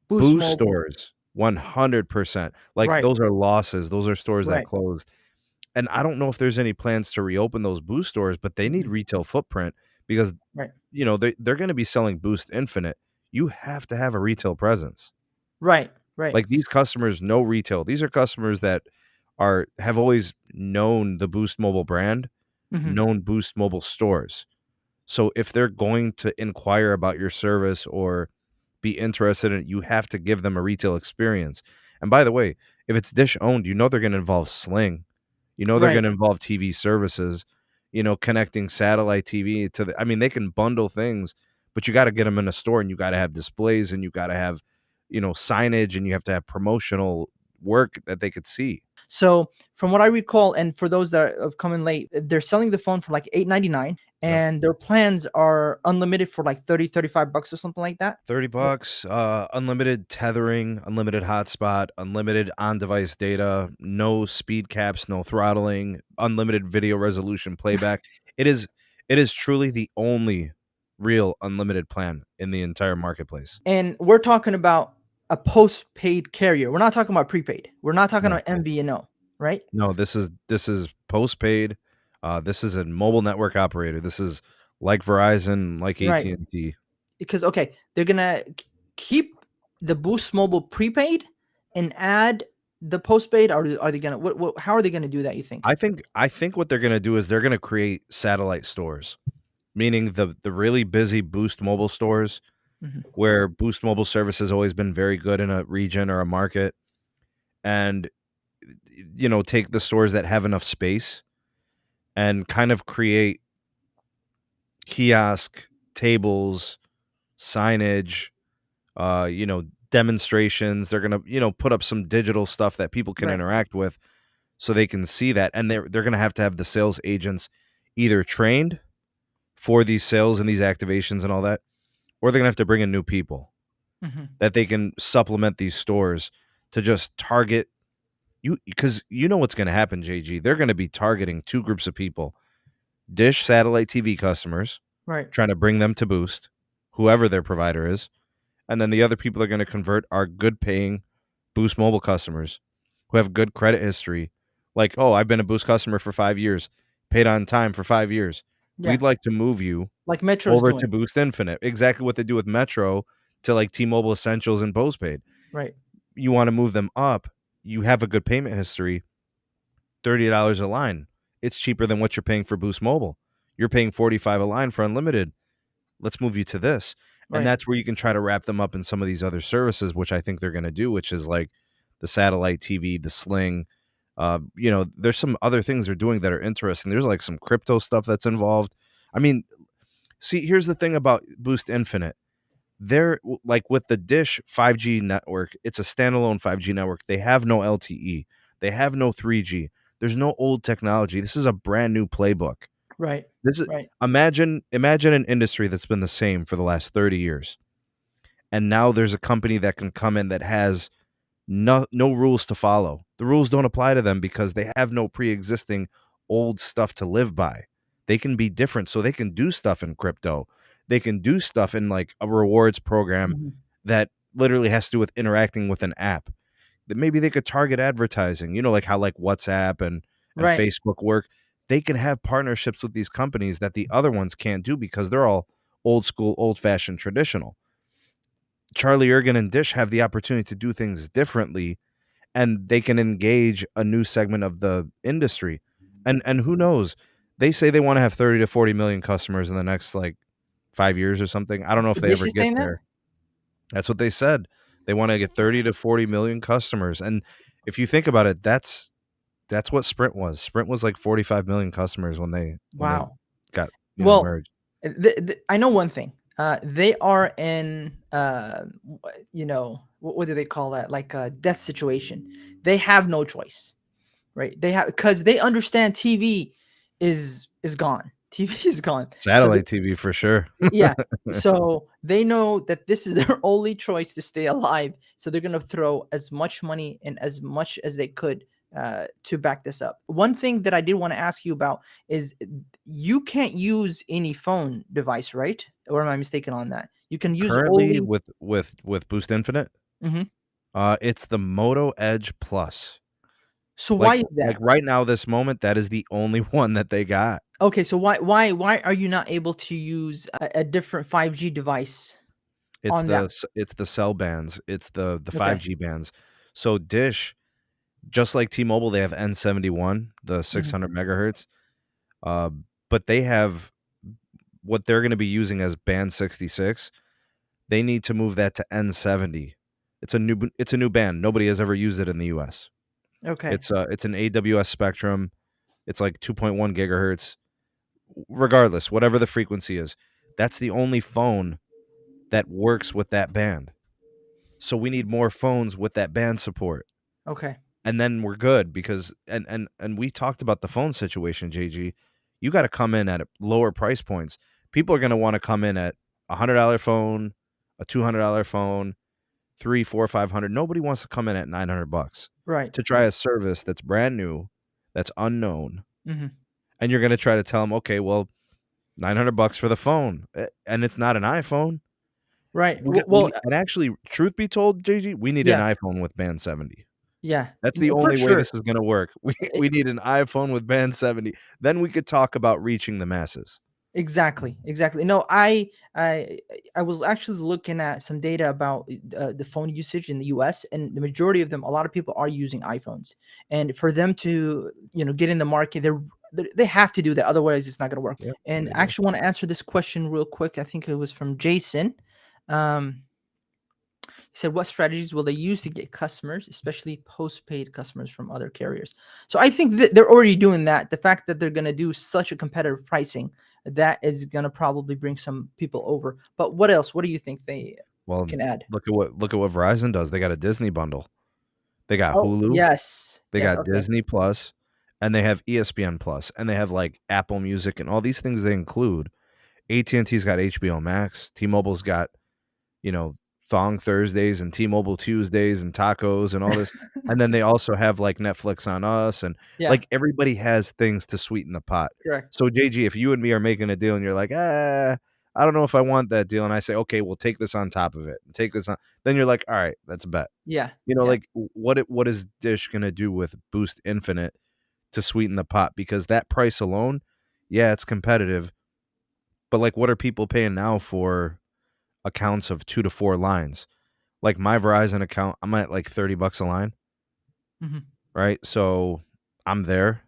Boost Boost Mobile. stores, 100%. Like, Right. those are losses. Those are stores that Right. closed. And I don't know if there's any plans to reopen those Boost stores, but they need Mhm. retail footprint because, Right. they're gonna be selling Boost Infinite. You have to have a retail presence. Right. Right. Like, these customers know retail. These are customers that have always known the Boost Mobile brand, Mhm. known Boost Mobile stores. So if they're going to inquire about your service or be interested in it, you have to give them a retail experience. And by the way, if it's Dish owned, they're going to involve Sling. They're going Right. to involve TV services, connecting satellite TV to I mean, they can bundle things, but you got to get them in a store and you got to have displays and you got to have, signage and you have to have promotional work that they could see. So from what I recall, and for those that have come in late, they're selling the phone for like 8.99, Yep. and their plans are unlimited for like 30, 35 bucks or something like that. 30 bucks, unlimited tethering, unlimited hotspot, unlimited on-device data, no speed caps, no throttling, unlimited video resolution playback. It is it is truly the only real unlimited plan in the entire marketplace. And we're talking about a postpaid carrier. We're not talking about prepaid. We're not talking No. about MVNO, right? No, this is postpaid. This is a mobile network operator. This is like Verizon, like Right. AT&T. Because okay, they're gonna keep the Boost Mobile prepaid and add the postpaid. Or are they gonna what? How are they gonna do that? You think? I think what they're gonna do is they're gonna create satellite stores, meaning the really busy Boost Mobile stores Mhm. where Boost Mobile service has always been very good in a region or a market, and take the stores that have enough space and kind of create kiosk tables, signage, demonstrations. They're gonna, put up some digital stuff that people can Right. interact with so they can see that. And they're gonna have the sales agents either trained for these sales and these activations and all that, or they're gonna have to bring in new people Mhm. that they can supplement these stores to just target you because you know what's gonna happen, JG. They're gonna be targeting two groups of people: Dish satellite TV customers, Right. trying to bring them to Boost, whoever their provider is. And then the other people they're going to convert are good paying Boost Mobile customers who have good credit history. Like, oh, I've been a Boost customer for 5 years, paid on time for 5 years. Yeah. We'd like to move you Like Metro's over doing. to Boost Infinite. Exactly what they do with Metro to like T-Mobile Essentials and Postpaid. Right. You want to move them up. You have a good payment history, $30 a line. It's cheaper than what you're paying for Boost Mobile. You're paying 45 a line for unlimited. Let's move you to this. And Right. that's where you can try to wrap them up in some of these other services, which I think they're going to do, which is like the satellite TV, the Sling. There's some other things they're doing that are interesting. There's like some crypto stuff that's involved. I mean, see, here's the thing about Boost Infinite. They're like with the Dish 5G network, it's a standalone 5G network. They have no LTE, they have no 3G. There's no old technology. This is a brand new playbook. Right. This is Right. imagine an industry that's been the same for the last 30 years. And now there's a company that can come in that has no rules to follow. The rules don't apply to them because they have no pre-existing old stuff to live by. They can be different, so they can do stuff in crypto. They can do stuff in like a rewards program Mhm. that literally has to do with interacting with an app. That maybe they could target advertising, like how like WhatsApp and Right. Facebook work. They can have partnerships with these companies that the other ones can't do because they're all old school, old fashioned, traditional. Charlie Ergen and Dish have the opportunity to do things differently, and they can engage a new segment of the industry. And who knows? They say they want to have 30 to 40 million customers in the next like 5 years or something. I don't know if they Dish ever is get saying that. there. That's what they said. They want to get 30 to 40 million customers. And if you think about it, that's what Sprint was. Sprint was like 45 million customers when they Wow. got, Well, merged. I know one thing. They are in, what do they call that? Like a death situation. They have no choice, right? They have because they understand TV is gone. TV is gone. So Satellite TV for sure. yeah. So they know that this is their only choice to stay alive. So they're gonna throw as much money and as much as they could to back this up. One thing that I did want to ask you about is you can't use any phone device, right? Or am I mistaken on that? You can use Currently only with Boost Infinite. Hmm. It's the Moto Edge Plus. So why is Like that? right now, this moment, that is the only one that they got. Okay, so why are you not able to use a different 5G device on that? It's the cell bands. It's the Okay. 5G bands. So Dish, just like T-Mobile, they have N71, the Hmm. 600 megahertz. Uh, but they have what they're going to be using as band 66. They need to move that to N70. It's a new band. Nobody has ever used it in the US. Okay. It's an AWS spectrum. It's like 2.1 gigahertz. Regardless, whatever the frequency is, that's the only phone that works with that band. So we need more phones with that band support. Okay. And then we're good because and we talked about the phone situation, JG. You got to come in at lower price points. People are going to want to come in at $100 phone, a $200 phone, three, four, 500. Nobody wants to come in at $900 Right. to try Right. a service that's brand new, that's unknown, Hmm. and you're going to try to tell them, okay, well, $900 for the phone, and it's not an iPhone. Right. We and actually, truth be told, JG, we need an Yeah. iPhone with band 70. Yeah. That's the For only way sure. this is gonna work. We need an iPhone with band 70. Then we could talk about reaching the masses. Exactly, exactly. No, I was actually looking at some data about the phone usage in the U.S. and the majority of them, a lot of people are using iPhones, and for them to get in the market, they have to do that, otherwise it's not going to work. Yep, And they I do. actually want to answer this question real quick. I think it was from Jason. Um, he said, "What strategies will they use to get customers, especially postpaid customers from other carriers?" So I think that they're already doing that. The fact that they're going to do such a competitive pricing, that is going to probably bring some people over. But what else? What do you think they Well, can add? look at what Verizon does. They got a Disney bundle. They got Oh, Hulu, yes, they yes. got Okay, Disney Plus, and they have ESPN Plus, and they have like Apple Music and all these things they include. AT&T's got HBO Max, T-Mobile's got Thong Thursdays and T-Mobile Tuesdays and tacos and all this. And then they also have like Netflix on Us and yeah, like everybody has things to sweeten the pot. correct. So JG, if you and me are making a deal and you're like, I don't know if I want that deal, and I say, okay, we'll take this on top of it, and take this on, then you're like, all right, that's a bet. Yeah, yeah, Like what is Dish gonna do with Boost Infinite to sweeten the pot? Because that price alone, yeah, it's competitive, but like what are people paying now for accounts of 2 to 4 lines? Like my Verizon account, I'm at like $30 a line, hmm, right? So I'm there.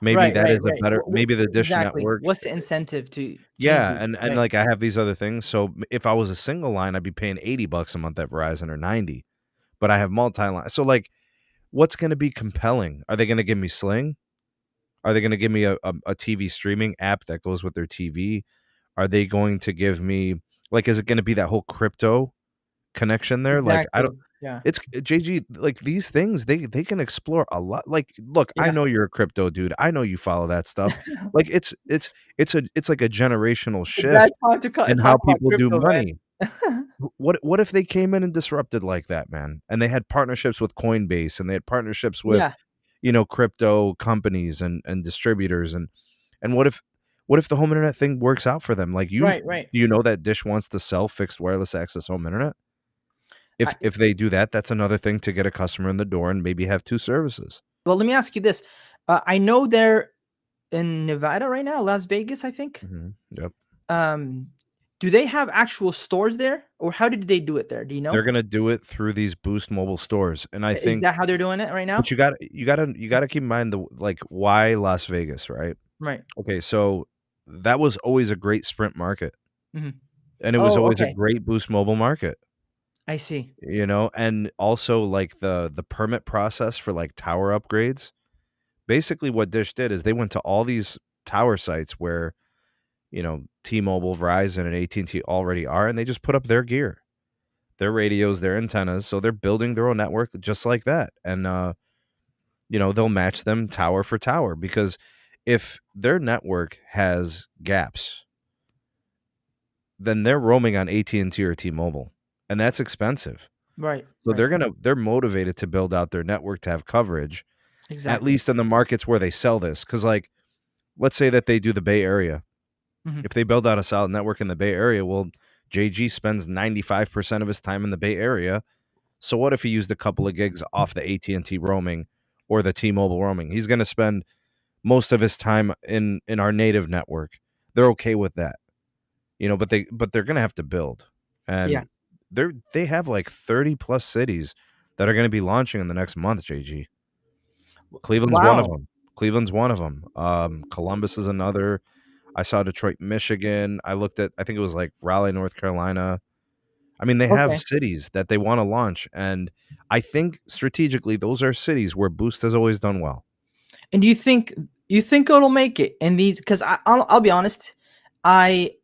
Maybe right, that right, is a right. better, maybe the Dish Exactly. network. What's the incentive to change Yeah, it? and Right. like I have these other things. So if I was a single line, I'd be paying $80 a month at Verizon or 90. But I have multi-line. So like what's going to be compelling? Are they going to give me Sling? Are they going to give me a TV streaming app that goes with their TV? Are they going to give me like is it going to be that whole crypto connection there? Like I don't Exactly. Yeah. it's JG, like these things they can explore a lot. Like look, I Yeah. know you're a crypto dude. I know you follow that stuff. Like it's like a generational It's bad shift time to in how talk about people do crypto, money. man. What if they came in and disrupted like that, man? And they had partnerships with Coinbase and they had partnerships with, Yeah. crypto companies and distributors and what if the home internet thing works out for them? Like Right, right. do you know that Dish wants to sell fixed wireless access home internet? I If they do that, that's another thing to get a customer in the door and maybe have 2 services. Well, let me ask you this. I know they're in Nevada right now, Las Vegas, I think. Yep. Um, do they have actual stores there, or how did they do it there? Do you They're know? gonna do it through these Boost mobile stores, and I Is think that how they're doing it right but now? you gotta keep in mind why Las Vegas, right? Right. Okay, so that was always a great Sprint market, Mhm. and it was Oh, always a okay. great Boost mobile market, I see. and also, like, the permit process for, like, tower upgrades. Basically, what Dish did is they went to all these tower sites where, T-Mobile, Verizon, and AT&T already are, and they just put up their gear, their radios, their antennas, so they're building their own network just like that, and, they'll match them tower for tower because if their network has gaps, then they're roaming on AT&T or T-Mobile, and that's expensive. Right, So right. they're motivated to build out their network to have coverage, at Exactly. least in the markets where they sell this. Because like, let's say that they do the Bay Area. Mhm. If they build out a solid network in the Bay Area, well, JG spends 95% of his time in the Bay Area. So what if he used a couple of gigs off the AT&T roaming or the T-Mobile roaming? He's going to spend most of his time in our native network. They're okay with that. But they're going to have to build. Yeah. And they have like 30 plus cities that are going to be launching in the next month, JG. Cleveland's one of Wow. them. Cleveland's one of them. Columbus is another. I saw Detroit, Michigan. I looked at, I think it was like Raleigh, North Carolina. I mean, they have Okay. cities that they want to launch, and I think strategically those are cities where Boost has always done well. And do you think it'll make it in these? Because I'll be honest, I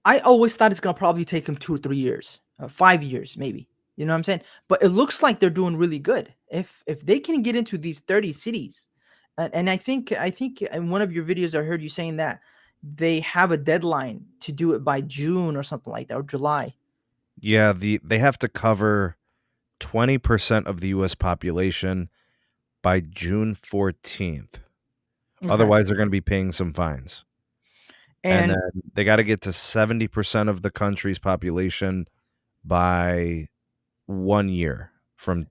I always thought it's gonna probably take them 2 or 3 years, 5 years maybe. You know what I'm saying? But it looks like they're doing really good. If they can get into these 30 cities, and I think in one of your videos I heard you saying that they have a deadline to do it by June or something like that, or July. Yeah, they have to cover 20% of the US population by June 14th. Okay. Otherwise, they're going to be paying some fines. And And then they got to get to 70% of the country's population by 1 year from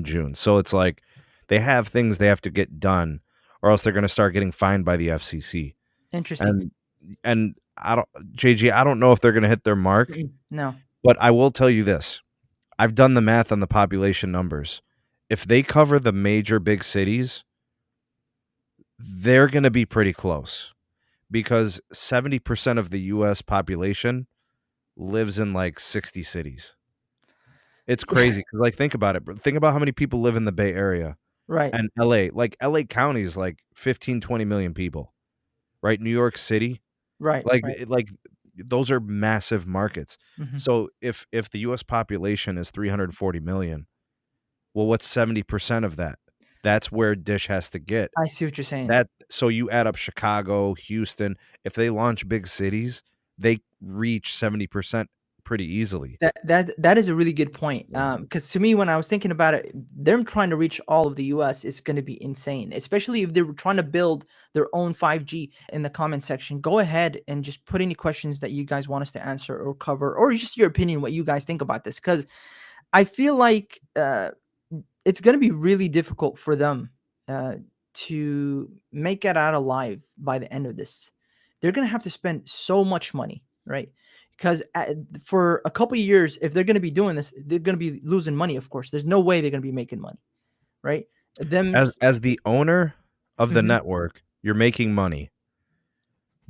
June. So it's like they have things they have to get done, or else they're going to start getting fined by the FCC. interesting. And I don't, JG, I don't know if they're going to hit their mark, No. but I will tell you this. I've done the math on the population numbers. If they cover the major big cities, they're going to be pretty close because 70% of the US population lives in like 60 cities. It's Yeah. crazy 'cause, like, think about it, think about how many people live in the Bay Area Right. and LA. Like, LA County is like 15, 20 million people, right? New York City, Right. like Right. those are massive markets. Hmm. So if the US population is 340 million, well, what's 70% of that? That's where Dish has to get. I see what you're saying. That so you add up Chicago, Houston, if they launch big cities, they reach 70% pretty easily. That is a really good point. Yeah. Because to me, when I was thinking about it, them trying to reach all of the US is going to be insane, especially if they're trying to build their own 5G. In the comment section, go ahead and just put any questions that you guys want us to answer or cover, or just your opinion, what you guys think about this. Because I feel like it's going to be really difficult for them uh, to make it out alive by the end of this. They're going to have to spend so much money, right? Because for a couple of years, if they're going to be doing this, they're going to be losing money. Of course, there's no way they're going to be making money, right? Them, As the owner of the mhm, network, you're making money.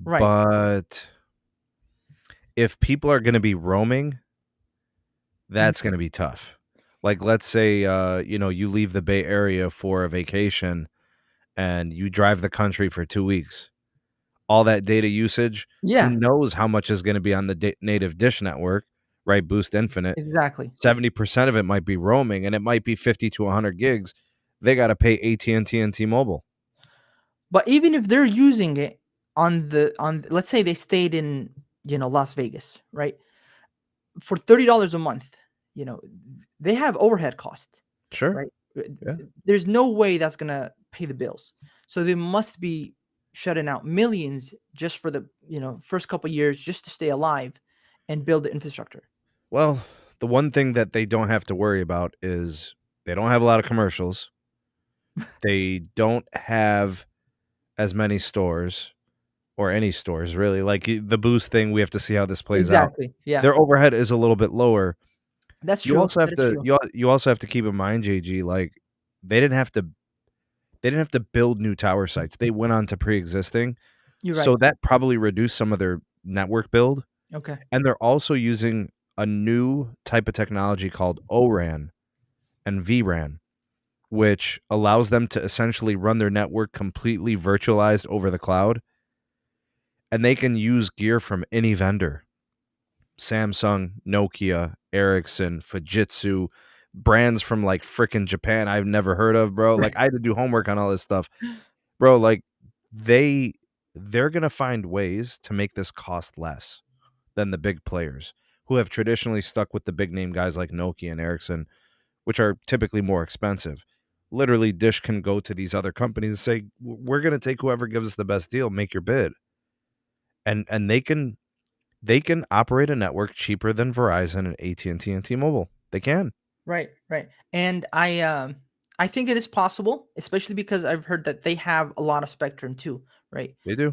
right? But if people are gonna be roaming, Mhm. that's gonna be tough. Like, let's say, you leave the Bay Area for a vacation and you drive the country for 2 weeks. All that data usage, who Yeah, knows how much is gonna be on the native Dish network, right? Boost Infinite. exactly. 70% of it might be roaming, and it might be 50 to 100 gigs. They gotta pay AT&T and T-Mobile. But even if they're using it let's say they stayed in Las Vegas, right? For $30 a month, you know, they have overhead costs, Sure. right? Yeah. There's no way that's gonna pay the bills. So they must be shutting out millions just for the, first couple years just to stay alive and build the infrastructure. Well, the one thing that they don't have to worry about is they don't have a lot of commercials. They don't have as many stores or any stores really. Like the Boost thing, we have to see how this plays out. Exactly. Yeah. Their overhead is a little bit lower. That's You true. also have That is to true. you also have to keep in mind, JG, like they didn't have to they didn't have to build new tower sites. They went on to pre-existing. You're right. So that probably reduced some of their network build. Okay. And they're also using a new type of technology called ORAN and VRAN, which allows them to essentially run their network completely virtualized over the cloud. And they can use gear from any vendor: Samsung, Nokia, Ericsson, Fujitsu, brands from like frickin' Japan I've never heard of, bro. Like I had to do homework on all this stuff. Bro, like they they're gonna find ways to make this cost less than the big players who have traditionally stuck with the big name guys like Nokia and Ericsson, which are typically more expensive. Literally, Dish can go to these other companies and say, "We're going to take whoever gives us the best deal. Make your bid," and they can. they can operate a network cheaper than Verizon and AT&T and T-Mobile. They can. Right, right. And I think it is possible, especially because I've heard that they have a lot of spectrum too, right? They do.